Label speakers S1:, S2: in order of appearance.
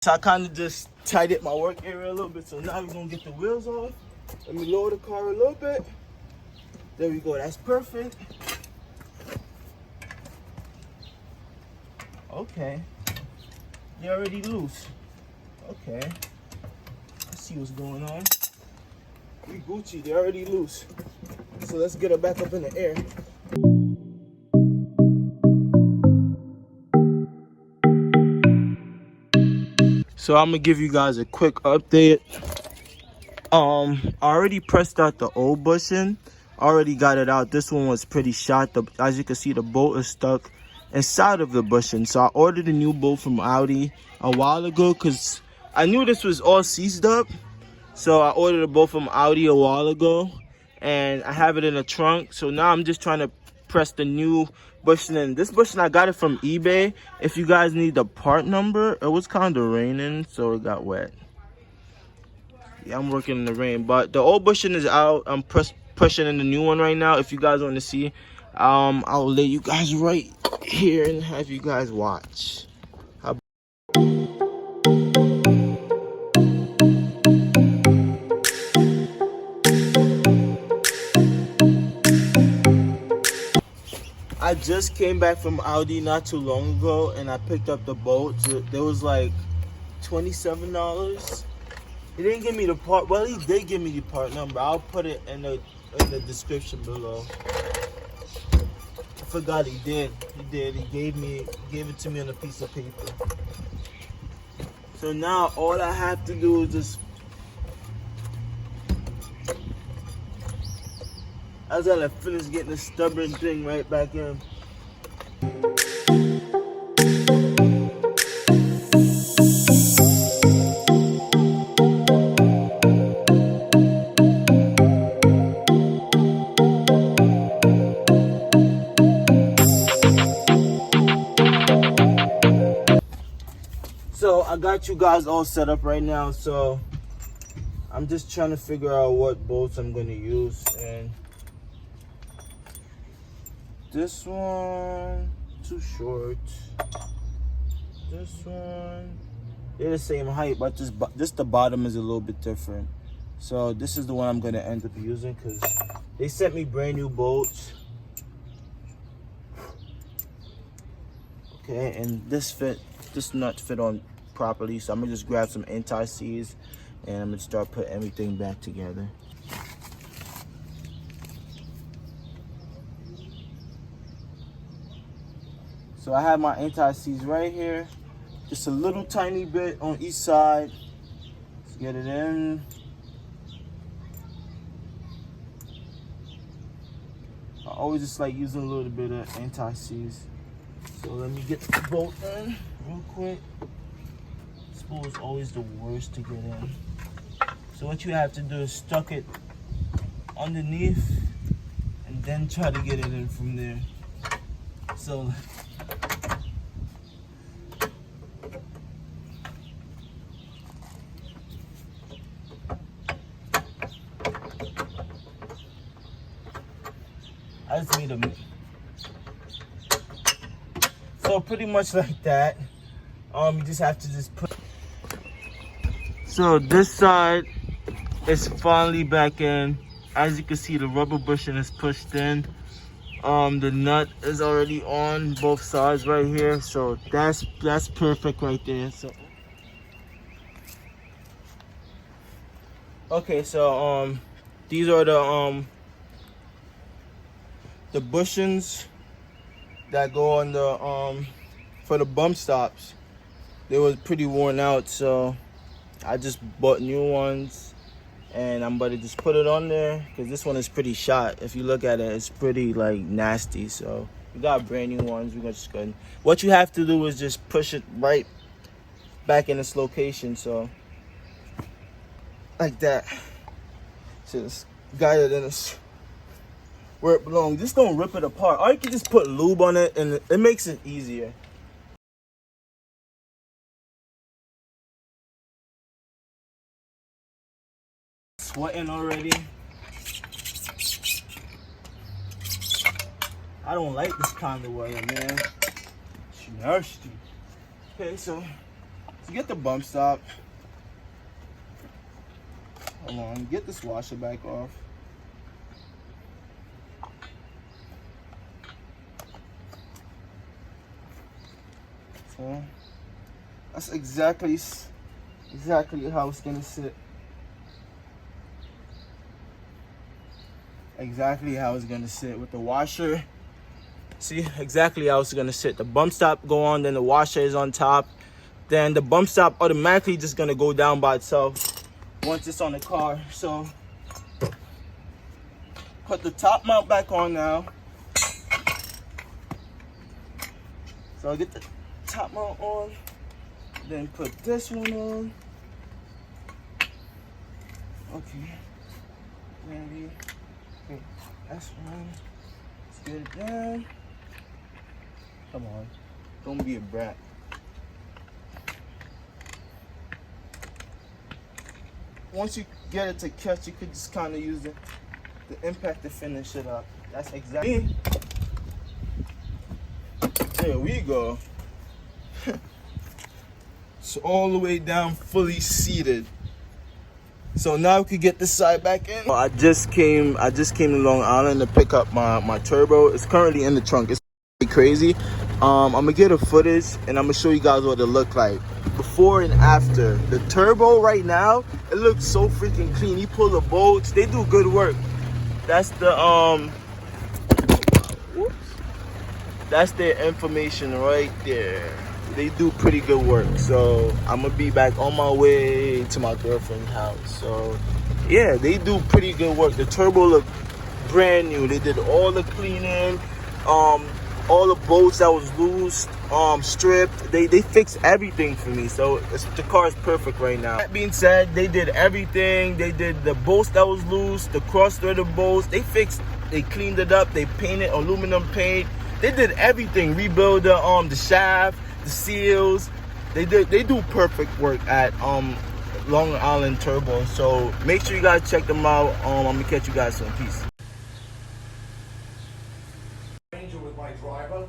S1: So I kind of just tidied my work area a little bit. So now we're gonna get the wheels off. Let me lower the car a little bit. There we go, that's perfect. Okay, they're already loose. Okay, let's see what's going on. We Gucci, they're already loose. So let's get her back up in the air. So I'm gonna give you guys a quick update. I already pressed out the old bushing. Already got it out. This one was pretty shot. As you can see, the bolt is stuck inside of the bushing. So I ordered a new bolt from Audi a while ago because I knew this was all seized up. So I ordered a bolt from Audi a while ago, and I have it in the trunk. So now I'm just trying to press the new bushing in. This bushing, I got it from eBay. If you guys need the part number, it was kind of raining, so it got wet. Yeah, I'm working in the rain, but the old bushing is out. I'm pushing in the new one right now. If you guys want to see, I'll lay you guys right here and have you guys watch. I just came back from Audi not too long ago, and I picked up the bolts. There was like $27. He didn't give me the part. Well, he did give me the part number. I'll put it in the description below. I forgot he did. He did. He gave it to me on a piece of paper. So now all I have to do is just. I gotta finish getting the stubborn thing right back in. So I got you guys all set up right now. So I'm just trying to figure out what bolts I'm gonna use, and this one too short. This one, they're the same height, but this the bottom is a little bit different. So this is the one I'm gonna end up using because they sent me brand new bolts. Okay, and this nut fit on properly. So I'm gonna just grab some anti-seize and I'm gonna start putting everything back together. So I have my anti-seize right here. Just a little tiny bit on each side. Let's get it in. I always just like using a little bit of anti-seize. So let me get the bolt in real quick. This bolt is always the worst to get in. So what you have to do is stuck it underneath and then try to get it in from there. So I just made a. So pretty much like that. You just have to just put. So this side is finally back in. As you can see, the rubber bushing is pushed in. The nut is already on both sides right here. So that's perfect right there. So okay, so these are the bushings that go on the for the bump stops. They was pretty worn out, so I just bought new ones, and I'm about to just put it on there because this one is pretty shot. If you look at it, it's pretty like nasty. So we got brand new ones. We're just going. What you have to do is just push it right back in its location. So like that. So just guide it in its where it belongs. Just don't rip it apart. Or you can just put lube on it, and it makes it easier. Sweating already. I don't like this kind of weather, man. It's nasty. Okay, so to get the bump stop, hold on, get this washer back off. So that's exactly how it's gonna sit. Exactly how it's gonna sit with the washer. See exactly how it's gonna sit. The bump stop go on, then the washer is on top. Then the bump stop automatically just gonna go down by itself once it's on the car. So put the top mount back on now. So I'll get the top mount on, then put this one on. Okay, ready. Okay, that's one. Let's get it down. Come on, don't be a brat. Once you get it to catch, you could just kind of use the impact to finish it up. That's exactly. There we go. It's all the way down, fully seated. So now we could get this side back in. I just came to Long Island to pick up my turbo. It's currently in the trunk. It's crazy. I'm gonna get a footage and I'm gonna show you guys what it looked like before and after. The turbo right now, it looks so freaking clean. You pull the bolts, they do good work. That's the whoops. That's their information right there. They do pretty good work. So I'm gonna be back on my way to my girlfriend's house. So yeah, they do pretty good work. The turbo look brand new. They did all the cleaning, all the bolts that was loose, stripped. They fixed everything for me. So the car is perfect right now. That being said, they did everything. They did the bolts that was loose, the cross-threaded bolts. They cleaned it up. They painted aluminum paint. They did everything. Rebuild the shaft, the seals. They do perfect work at Long Island Turbo. So make sure you guys check them out. I'm gonna catch you guys soon. Peace.
S2: With my driver.